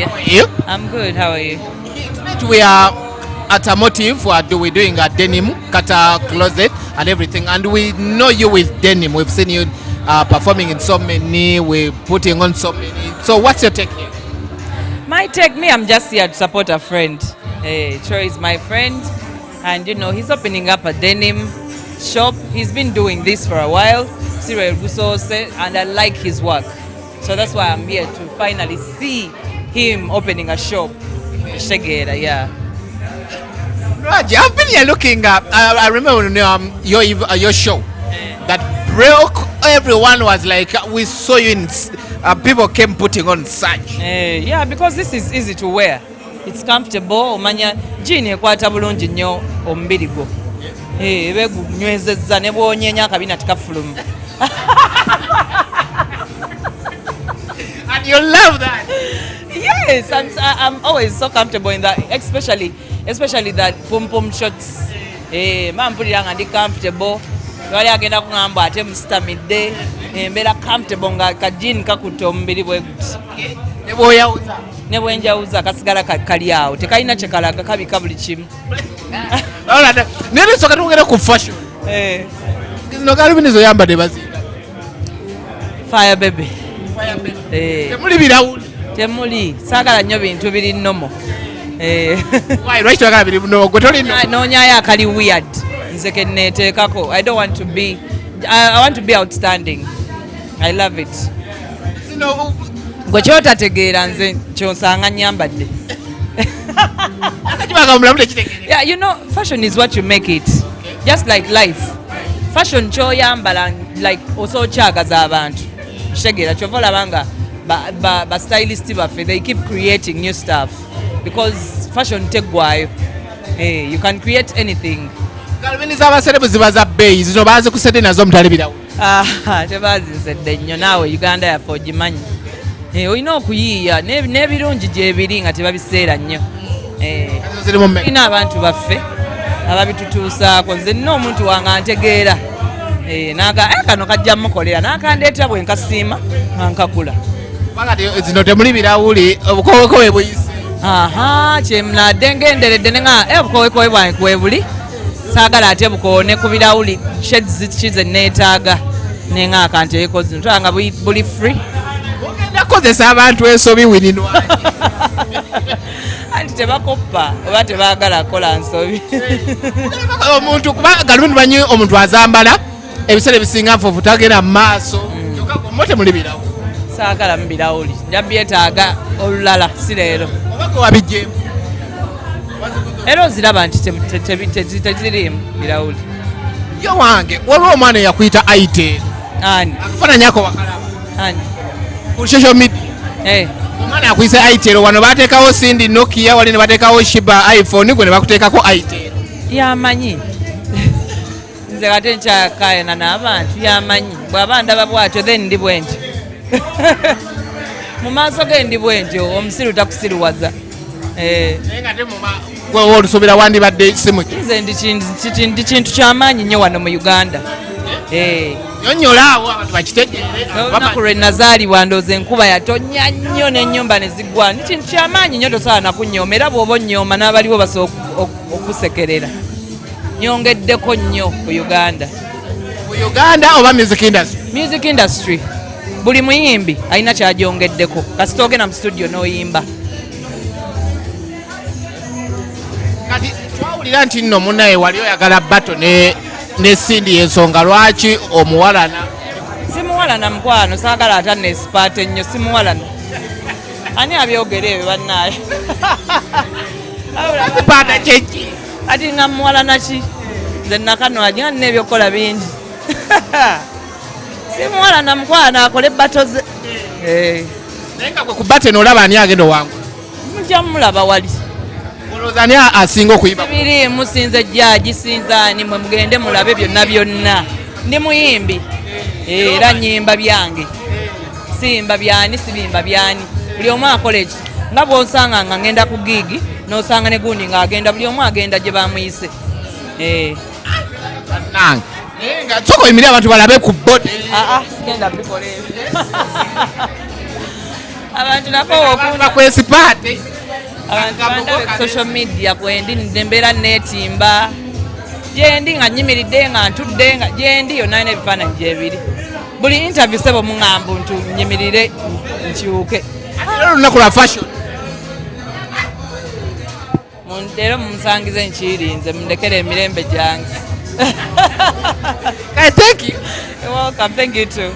dear. How are you? I'm good. How are you? Tonight we are at a motive. We're doing a denim cutter closet and everything. And we know you with denim. We've seen you performing in so many. We're putting on so many. So what's your take here? My take, me, I'm just here to support a friend. Troy is my friend. And you know, he's opening up a denim shop. He's been doing this for a while. And I like his work. So that's why I'm here to finally see him opening a shop. Shagera, yeah. Raji, I've been here looking up. I remember your show that broke. Everyone was like, we saw you in. People came putting on such. Yeah, because this is easy to wear. It's comfortable. Omanya jean ekwata bulungi nnyo omubiri gwo. Begunywezezza ne bwonyenya akabina tikafuluma. And you love that. Yes, I'm always so comfortable in that, especially that pom shorts. Mampulira nga ndi comfortable. Wali agenda kungamba ate mustamidde. Mbera comfortable nga kajini kakutte omubiri bwe guti. Ne bwenjawuza kasigala kali awo. Tekalina kyekalaga kabika buli kimu. Nere soka tungera ku fashion. Zino galubini zo yambadde bazinga. Fire baby. Temuli birawuli. Temuli. Saagala nnyo bintu biri nnomo. Why right wagala biri nnomo gwe toli nnomo. Noonyayo akali weird. Nze ke neeteekako. I don't want to be. I want to be outstanding. I love it. Gwe kyotategeera nze kyonsanga nyambadde. Yeah, you know, fashion is what you make it. Just like life. Fashion kyoyambala like osokyagaza abantu. Shegera kyovola banga ba stylist baffe, they keep creating new stuff because fashion tegwayo. You can create anything. Galubini z'abaserebu ziba za bbeeyi zino baze kusedde nazo mutale birawo. Tebazisedde nnyo naawe Uganda yafe ogimanyi. Olina okuyiiya n'ebirungi gyebiri nga tebabiseera nnyo. Ina abantu baffe ababitutuusaako. Nze nina omuntu wange antegeera. Kano kajja mukolera n'akandeeta bwe nkasiima nga nkagula. Zino temuli birawuli obukowekowe buyise. Kyemnadde ngenderedde nga obukowekowe bwange kwebuli. Saagala ate bukoone ku birawuli shades kize neetaaga nenga akanteeko zino twanga buli free. Kozesa abantu ensobi Winnie Nwagi. Anti tebakoppa oba tebaagala kola nsobi. Omuntu kuba galubindi banyi omuntu azambala ebiseera ebisinga nfuufu tagenda mu maaso. Mote muli birawo. Saagala mu birawuli. Njabyetaaga olulala si leero. Obako wabijjeemu. Era oziraba nti tezirimu birawuli. Yo wange waliwo omwana yakuyita Aite. Ani? Akufaananyako wakalaba. Ani? Ku social media. Omwana yakuyise Aite wano bateekawo Sindi Nokia wali ne bateekawo Shiba iPhone gwe ne bakuteekako Aite. Yamanyi. Nze kate nkyakayana n'abantu yamanyi. Bw'aba ndaba bw'atyo then ndi bwe ntyo. Mu maaso ge ndi bwe ntyo omusiru takusiruwaza. Olusuubira wandibadde simu ki? Nze ndi kintu kyamaanyi nnyo wano mu Uganda. Nyonnyola abantu bakitegeere. Olunaku lwe nazaalibwa ndooza enkuba yatonnya nnyo n'ennyumba ne ziggwa. Ndi kintu kyamaanyi nnyo tosaana na kunnyooma era bw'oba onnyooma n'abaliwo basobola okusekerera. Nyongeddeko nnyo ku Uganda. Ku Uganda oba music industry? Music industry. Buli muyimbi alina kyagyongeddeko. Kasita ogenda mu studio n'oyimba. Kati twawulira nti nno munnaye wali oyagala bato ne Sindi ensonga lwaki omuwalana? Simuwalana mukwano saagala ate Tonesipaata ennyo simuwalana. Ani abyogera ebyo bannaaye? Tonesipaata kyeki? Ati nga muwalana ki? Nze nakano aja nina ebyokukola bingi. Simuwalana mukwano akole bato ze. Naye nga gwe ku bato eno olaba ani agenda owangula? Mujja mulaba wali. Ani asinga okuyimba? Biri musinze jjaji sinzaani mwe mugende mulabe byonna byonna. Ndi muyimbi. Era nnyimba byange. Simba byani sibimba byani. Buli omu akola eki. Nga bw'osanga nga ngenda ku gigi n'osanga ne gundi ng'agenda buli omu agenda gye bamuyise. Nange. Nga soko yimirira abantu balabe ku bode. Sigenda bikola ebyo. abantu nako okunda kwesipaate abantu bandabe ku social media kwendi ndembeera neetimba gyendi nga nyimiridde nga ntudde nga gyendi yonna alina ebifaananyi gyebiri buli interview sebo muŋŋamba ntu nyimirire nkyuke olunaku lwa fashion leero mumusangize nkirinze mundekere emirembe gyange thank you You're welcome, thank you too.